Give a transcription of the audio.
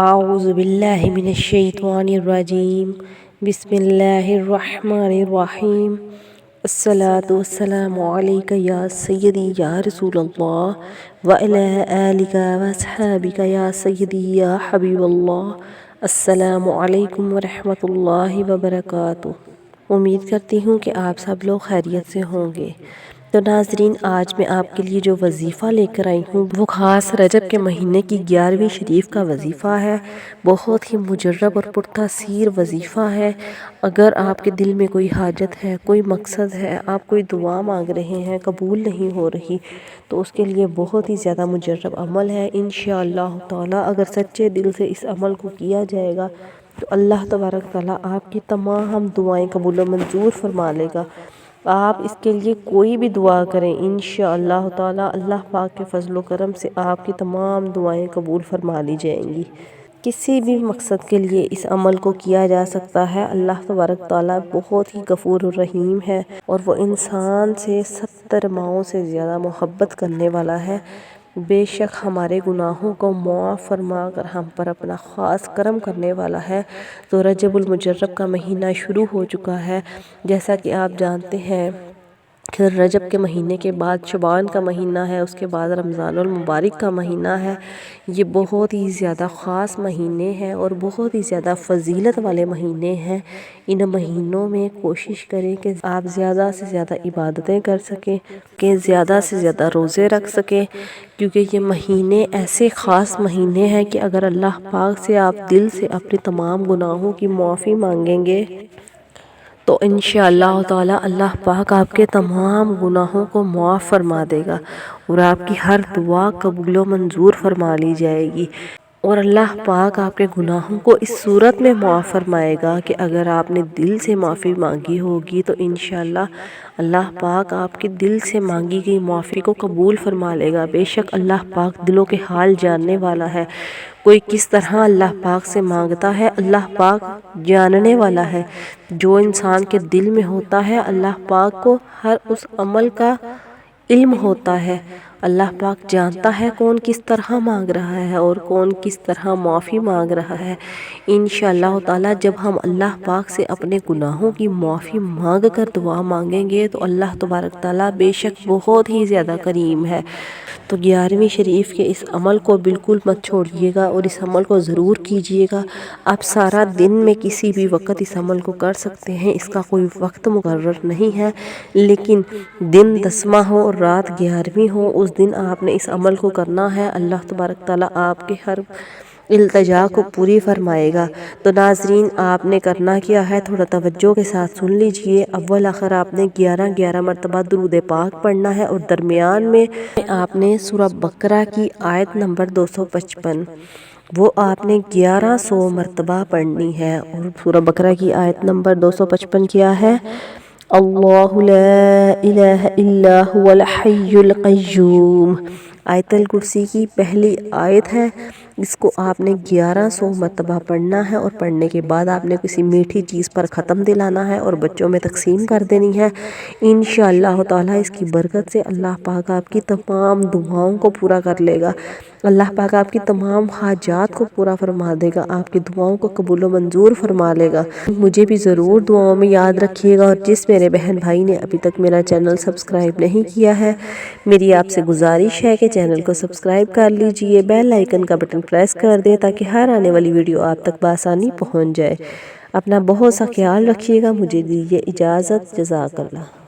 اعوذ باللہ من الشیطان الرجیم بسم اللہ الرحمن الرحیم الصلاۃ والسلام علیک یا سیدی یا رسول اللہ وعلی آلک واصحابک یا سیدی یا حبیب اللہ۔ السلام علیکم ورحمۃ اللہ وبرکاتہ۔ امید کرتی ہوں کہ آپ سب لوگ خیریت سے ہوں گے۔ تو ناظرین، آج میں آپ کے لیے جو وظیفہ لے کر آئی ہوں وہ خاص رجب کے مہینے کی 11ویں شریف کا وظیفہ ہے۔ بہت ہی مجرب اور پرتاثیر وظیفہ ہے۔ اگر آپ کے دل میں کوئی حاجت ہے، کوئی مقصد ہے، آپ کوئی دعا مانگ رہے ہیں، قبول نہیں ہو رہی، تو اس کے لیے بہت ہی زیادہ مجرب عمل ہے۔ انشاءاللہ تعالی اگر سچے دل سے اس عمل کو کیا جائے گا تو اللہ تبارک تعالی آپ کی تمام دعائیں قبول و منظور فرما لے گا۔ آپ اس کے لیے کوئی بھی دعا کریں، انشاءاللہ تعالی اللہ پاک کے فضل و کرم سے آپ کی تمام دعائیں قبول فرما لی جائیں گی۔ کسی بھی مقصد کے لیے اس عمل کو کیا جا سکتا ہے۔ اللہ تبارک تعالی بہت ہی غفور الرحیم ہے اور وہ انسان سے 70 ماؤں سے زیادہ محبت کرنے والا ہے۔ بے شک ہمارے گناہوں کو معاف فرما کر ہم پر اپنا خاص کرم کرنے والا ہے۔ تو رجب المجرب کا مہینہ شروع ہو چکا ہے۔ جیسا کہ آپ جانتے ہیں کہ رجب کے مہینے کے بعد شعبان کا مہینہ ہے، اس کے بعد رمضان المبارک کا مہینہ ہے۔ یہ بہت ہی زیادہ خاص مہینے ہیں اور بہت ہی زیادہ فضیلت والے مہینے ہیں۔ ان مہینوں میں کوشش کریں کہ آپ زیادہ سے زیادہ عبادتیں کر سکیں، کہ زیادہ سے زیادہ روزے رکھ سکیں، کیونکہ یہ مہینے ایسے خاص مہینے ہیں کہ اگر اللہ پاک سے آپ دل سے اپنے تمام گناہوں کی معافی مانگیں گے تو انشاءاللہ تعالی اللہ پاک آپ کے تمام گناہوں کو معاف فرما دے گا اور آپ کی ہر دعا قبول و منظور فرما لی جائے گی۔ اور اللہ پاک آپ کے گناہوں کو اس صورت میں معاف فرمائے گا کہ اگر آپ نے دل سے معافی مانگی ہوگی تو انشاءاللہ اللہ پاک آپ کے دل سے مانگی گئی معافی کو قبول فرما لے گا۔ بے شک اللہ پاک دلوں کے حال جاننے والا ہے۔ کوئی کس طرح اللہ پاک سے مانگتا ہے، اللہ پاک جاننے والا ہے۔ جو انسان کے دل میں ہوتا ہے اللہ پاک کو ہر اس عمل کا علم ہوتا ہے۔ اللہ پاک جانتا ہے کون کس طرح مانگ رہا ہے اور کون کس طرح معافی مانگ رہا ہے۔ انشاءاللہ تعالی جب ہم اللہ پاک سے اپنے گناہوں کی معافی مانگ کر دعا مانگیں گے تو اللہ تبارک تعالی بے شک بہت ہی زیادہ کریم ہے۔ تو 11ویں شریف کے اس عمل کو بالکل مت چھوڑیے گا اور اس عمل کو ضرور کیجیے گا۔ آپ سارا دن میں کسی بھی وقت اس عمل کو کر سکتے ہیں، اس کا کوئی وقت مقرر نہیں ہے، لیکن دن 10واں ہو اور رات 11ویں ہو، اس دن آپ نے اس عمل کو کرنا ہے۔ اللہ تبارک تعالی آپ کے ہر التجا کو پوری فرمائے گا۔ تو ناظرین، آپ نے کرنا کیا ہے تھوڑا توجہ کے ساتھ سن لیجئے۔ اول آخر آپ نے 11 مرتبہ درود پاک پڑھنا ہے اور درمیان میں آپ نے سورہ بقرہ کی آیت نمبر 255 وہ آپ نے 1100 مرتبہ پڑھنی ہے۔ اور سورہ بقرہ کی آیت نمبر 255 کیا ہے؟ اللہ لا الہ الا هو الحی القیوم۔ آیت الکرسی کی پہلی آیت ہے، اس کو آپ نے 1100 مرتبہ پڑھنا ہے اور پڑھنے کے بعد آپ نے کسی میٹھی چیز پر ختم دلانا ہے اور بچوں میں تقسیم کر دینی ہے۔ انشاءاللہ تعالی اس کی برکت سے اللہ پاک آپ کی تمام دعاؤں کو پورا کر لے گا۔ اللہ پاک آپ کی تمام حاجات کو پورا فرما دے گا، آپ کی دعاؤں کو قبول و منظور فرما لے گا۔ مجھے بھی ضرور دعاؤں میں یاد رکھیے گا، اور جس میرے بہن بھائی نے ابھی تک میرا چینل سبسکرائب نہیں کیا ہے، میری آپ سے گزارش ہے کہ چینل کو سبسکرائب کر لیجئے، بیل آئیکن کا بٹن پریس کر دیں تاکہ ہر آنے والی ویڈیو آپ تک بآسانی پہنچ جائے۔ اپنا بہت سا خیال رکھیے گا۔ مجھے دیجیے اجازت۔ جزاک اللہ۔